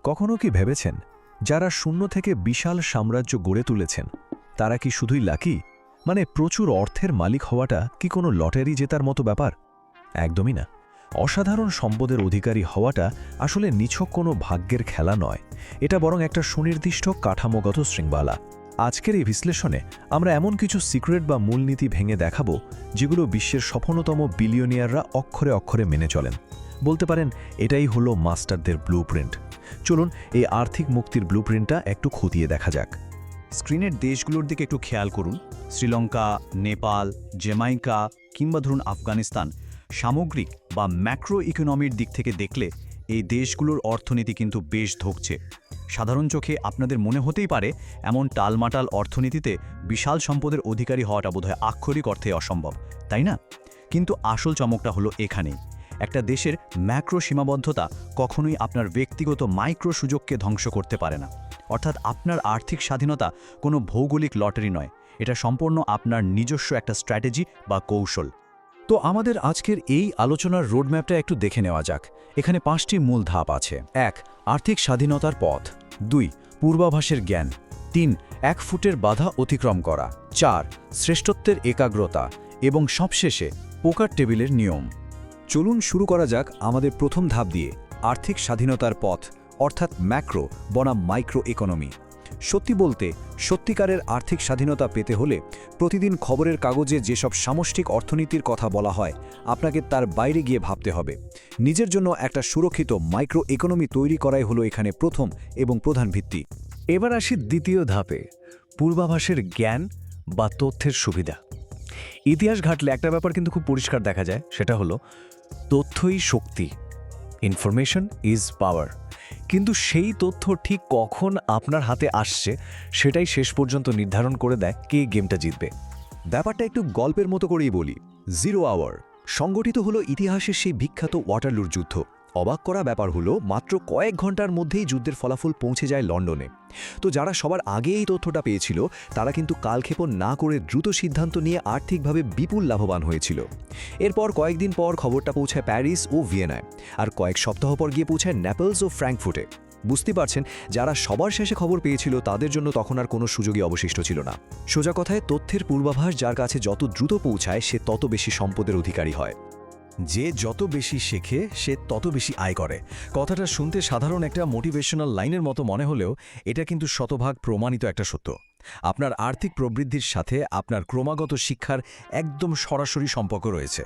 কখনো কি ভেবেছেন যারা শূন্য থেকে বিশাল সাম্রাজ্য গড়ে তুলেছেন তারা কি শুধুই লাকি, মানে প্রচুর অর্থের মালিক হওয়াটা কি কোনো লটারি জেতার মতো ব্যাপার? একদমই না। অসাধারণ সম্পদের অধিকারী হওয়াটা আসলে নিছক কোনো ভাগ্যের খেলা নয়, এটা বরং একটা সুনির্দিষ্ট কাঠামোগত শৃঙ্খলা। আজকের এই বিশ্লেষণে আমরা এমন কিছু সিক্রেট বা মূলনীতি ভেঙে দেখাবো যেগুলো বিশ্বের সফলতম বিলিয়নিয়াররা অক্ষরে অক্ষরে মেনে চলেন। বলতে পারেন এটাই হলো মাস্টারদের ব্লুপ্রিন্ট। চলুন এই আর্থিক মুক্তির ব্লুপ্রিন্টটা একটু খতিয়ে দেখা যাক। স্ক্রিনের দেশগুলোর দিকে একটু খেয়াল করুন। শ্রীলঙ্কা, নেপাল, জ্যামাইকা কিংবা ধরুন আফগানিস্তান, সামগ্রিক বা ম্যাক্রো ইকোনমির দিক থেকে দেখলে এই দেশগুলোর অর্থনীতি কিন্তু বেশ ধকছে। সাধারণ চোখে আপনাদের মনে হতেই পারে এমন টালমাটাল অর্থনীতিতে বিশাল সম্পদের অধিকারী হওয়াটা বোধহয় আক্ষরিক অর্থে অসম্ভব, তাই না? কিন্তু আসল চমকটা হলো এখানেই। একটা দেশের ম্যাক্রো সীমাবদ্ধতা কখনোই আপনার ব্যক্তিগত মাইক্রো সুযোগকে ধ্বংস করতে পারে না। অর্থাৎ আপনার আর্থিক স্বাধীনতা কোনো ভৌগোলিক লটারি নয়, এটা সম্পূর্ণ আপনার নিজস্ব একটা স্ট্র্যাটেজি বা কৌশল। তো আমাদের আজকের এই আলোচনার রোডম্যাপটা একটু দেখে নেওয়া যাক। এখানে 5টি মূল ধাপ আছে। 1. আর্থিক স্বাধীনতার পথ। 2. পূর্বাভাসের জ্ঞান। 3. 1 ফুটের বাধা অতিক্রম করা। 4. শ্রেষ্ঠত্বের একাগ্রতা। এবং সবশেষে পোকার টেবিলের নিয়ম। চলুন শুরু করা যাক আমাদের প্রথম ধাপ দিয়ে, আর্থিক স্বাধীনতার পথ, অর্থাৎ ম্যাক্রো বনাম মাইক্রো ইকোনমি। সত্যি বলতে সত্যিকারের আর্থিক স্বাধীনতা পেতে হলে প্রতিদিন খবরের কাগজে যেসব সামষ্টিক অর্থনীতির কথা বলা হয় আপনাকে তার বাইরে গিয়ে ভাবতে হবে। নিজের জন্য একটা সুরক্ষিত মাইক্রো ইকোনমি তৈরি করাই হলো এখানে প্রথম এবং প্রধান ভিত্তি। এবার আসি দ্বিতীয় ধাপে, পূর্বাভাসের জ্ঞান বা তথ্যের সুবিধা। ইতিহাস ঘাটলে একটা ব্যাপার কিন্তু খুব পরিষ্কার দেখা যায়, সেটা হলো তথ্যই শক্তি। Information is power. কিন্তু সেই তথ্য ঠিক কখন আপনার হাতে আসছে সেটাই শেষ পর্যন্ত নির্ধারণ করে দেয় কে গেমটা জিতবে। ব্যাপারটা একটু গল্পের মতো করেই বলি। 0 আওয়ার সংগঠিত হলো ইতিহাসের সেই বিখ্যাত ওয়াটারলুর যুদ্ধ। অবাক করা ব্যাপার হলো মাত্র কয়েক ঘন্টার মধ্যেই যুদ্ধের ফলাফল পৌঁছে যায় লন্ডনে। তো যারা সবার আগে এই তথ্যটা পেয়েছিল তারা কিন্তু কালক্ষেপণ না করে দ্রুত সিদ্ধান্ত নিয়ে আর্থিকভাবে বিপুল লাভবান হয়েছিল। এরপর কয়েকদিন পর খবরটা পৌঁছায় প্যারিস ও ভিয়েনায়, আর কয়েক সপ্তাহ পর গিয়ে পৌঁছায় নেপলস ও ফ্র্যাঙ্কফুর্টে। বুঝতে পারছেন, যারা সবার শেষে খবর পেয়েছিল তাদের জন্য তখন আর কোনো সুযোগই অবশিষ্ট ছিল না। সোজা কথায় তথ্যের পূর্বাভাস যার কাছে যত দ্রুত পৌঁছায় সে তত বেশি সম্পদের অধিকারী হয়। যে যত বেশি শেখে সে তত বেশি আয় করে। কথাটা শুনতে সাধারণ একটা মোটিভেশনাল লাইনের মতো মনে হলেও এটা কিন্তু শতভাগ প্রমাণিত একটা সত্য। আপনার আর্থিক প্রবৃদ্ধির সাথে আপনার ক্রমাগত শিক্ষার একদম সরাসরি সম্পর্ক রয়েছে।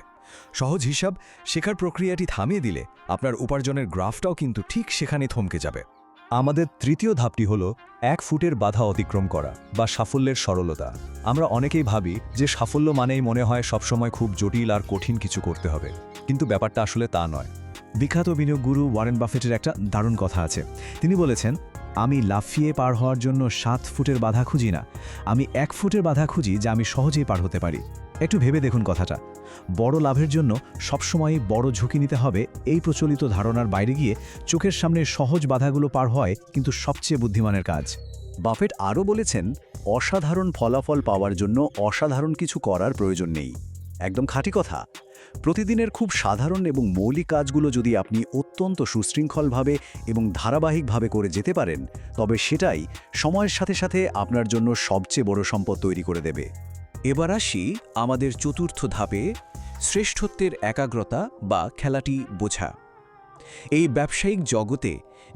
সহজ হিসাব, শেখার প্রক্রিয়াটি থামিয়ে দিলে আপনার উপার্জনের গ্রাফটাও কিন্তু ঠিক সেখানে থমকে যাবে। আমাদের তৃতীয় ধাপটি হলো 1 ফুটের বাধা অতিক্রম করা বা সাফল্যের সরলতা। আমরা অনেকেই ভাবি যে সাফল্য মানেই মনে হয় সবসময় খুব জটিল আর কঠিন কিছু করতে হবে, কিন্তু ব্যাপারটা আসলে তা নয়। বিখ্যাত বিনিয়োগ গুরু ওয়ারেন বাফেটের একটা দারুণ কথা আছে। তিনি বলেছেন, আমি লাফিয়ে পার হওয়ার জন্য 7 ফুটের বাধা খুঁজি না, আমি 1 ফুটের বাধা খুঁজি যা আমি সহজেই পার হতে পারি। একটু ভেবে দেখুন কথাটা। বড় লাভের জন্য সবসময়ই বড় ঝুঁকি নিতে হবে, এই প্রচলিত ধারণার বাইরে গিয়ে চোখের সামনে সহজ বাধাগুলো পার হয় কিন্তু সবচেয়ে বুদ্ধিমানের কাজ। বাফেট আরও বলেছেন, অসাধারণ ফলাফল পাওয়ার জন্য অসাধারণ কিছু করার প্রয়োজন নেই। একদম খাঁটি কথা। প্রতিদিনের খুব সাধারণ এবং মৌলিক কাজগুলো যদি আপনি অত্যন্ত সুশৃঙ্খলভাবে এবং ধারাবাহিকভাবে করে যেতে পারেন, তবে সেটাই সময়ের সাথে সাথে আপনার জন্য সবচেয়ে বড় সম্পদ তৈরি করে দেবে। এবার আসি আমাদের চতুর্থ ধাপে, শ্রেষ্ঠত্বের একাগ্রতা বা খেলাটি বোঝা। এই ব্যবসায়িক জগতে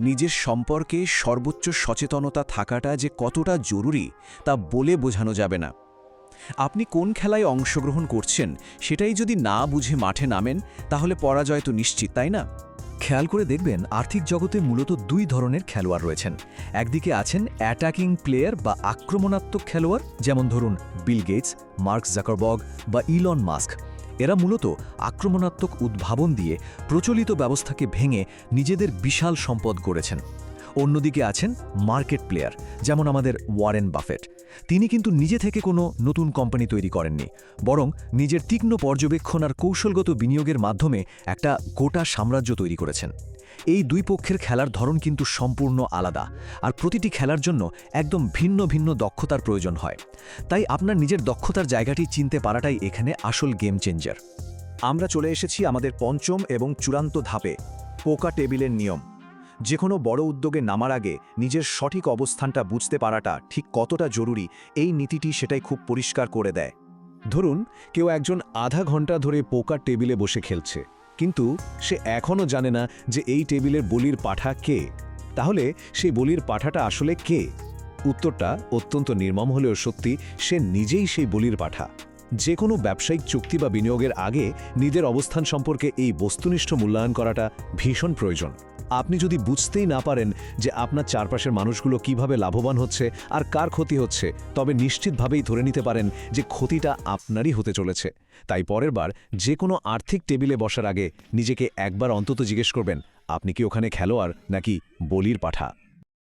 নিজের সম্পর্কে সর্বোচ্চ সচেতনতা থাকাটা যে কতটা জরুরি তা বলে বোঝানো যাবে না। আপনি কোন খেলায় অংশগ্রহণ করছেন সেটাই যদি না বুঝে মাঠে নামেন তাহলে পরাজয় তো নিশ্চিত, তাই না? খেয়াল করে দেখবেন আর্থিক জগতে মূলত 2 ধরনের খেলোয়াড় রয়েছেন। একদিকে আছেন অ্যাটাকিং প্লেয়ার বা আক্রমণাত্মক খেলোয়াড়, যেমন ধরুন বিল গেটস, মার্ক জাকারবার্গ বা ইলন মাস্ক। এরা মূলত আক্রমণাত্মক উদ্ভাবন দিয়ে প্রচলিত ব্যবস্থাকে ভেঙে নিজেদের বিশাল সম্পদ গড়েছেন। অন্যদিকে আছেন মার্কেট প্লেয়ার, যেমন আমাদের ওয়ারেন বাফেট। তিনি কিন্তু নিজে থেকে কোনো নতুন কোম্পানি তৈরি করেননি, বরং নিজের তীক্ষ্ণ পর্যবেক্ষণ আর কৌশলগত বিনিয়োগের মাধ্যমে একটা গোটা সাম্রাজ্য তৈরি করেছেন। এই 2 পক্ষের খেলার ধরন কিন্তু সম্পূর্ণ আলাদা, আর প্রতিটি খেলার জন্য একদম ভিন্ন ভিন্ন দক্ষতার প্রয়োজন হয়। তাই আপনার নিজের দক্ষতার জায়গাটি চিনতে পারাটাই এখানে আসল গেম চেঞ্জার। আমরা চলে এসেছি আমাদের পঞ্চম এবং চূড়ান্ত ধাপে, পোকা টেবিলের নিয়ম। যে কোনো বড় উদ্যোগে নামার আগে নিজের সঠিক অবস্থানটা বুঝতে পারাটা ঠিক কতটা জরুরি এই নীতিটি সেটাই খুব পরিষ্কার করে দেয়। ধরুন কেউ একজন আধা ঘন্টা ধরে পোকার টেবিলে বসে খেলছে, কিন্তু সে এখনও জানে না যে এই টেবিলের বলির পাঠা কে। তাহলে সেই বলির পাঠাটা আসলে কে? উত্তরটা অত্যন্ত নির্মম হলেও সত্যি, সে নিজেই সেই বলির পাঠা। যে কোনো ব্যবসায়িক চুক্তি বা বিনিয়োগের আগে নিজের অবস্থান সম্পর্কে এই বস্তুনিষ্ঠ মূল্যায়ন করাটা ভীষণ প্রয়োজন। আপনি যদি বুঝতেই না পারেন যে আপনার চারপাশের মানুষগুলো কিভাবে লাভবান হচ্ছে আর কার ক্ষতি হচ্ছে, তবে নিশ্চিতভাবেই ধরে নিতে পারেন যে ক্ষতিটা আপনারই হতে চলেছে। তাই পরের বার যে কোনো আর্থিক টেবিলে বসার আগে নিজেকে একবার অন্তত জিজ্ঞেস করবেন, আপনি কি ওখানে খেলোয়াড় নাকি বলির পাঠা?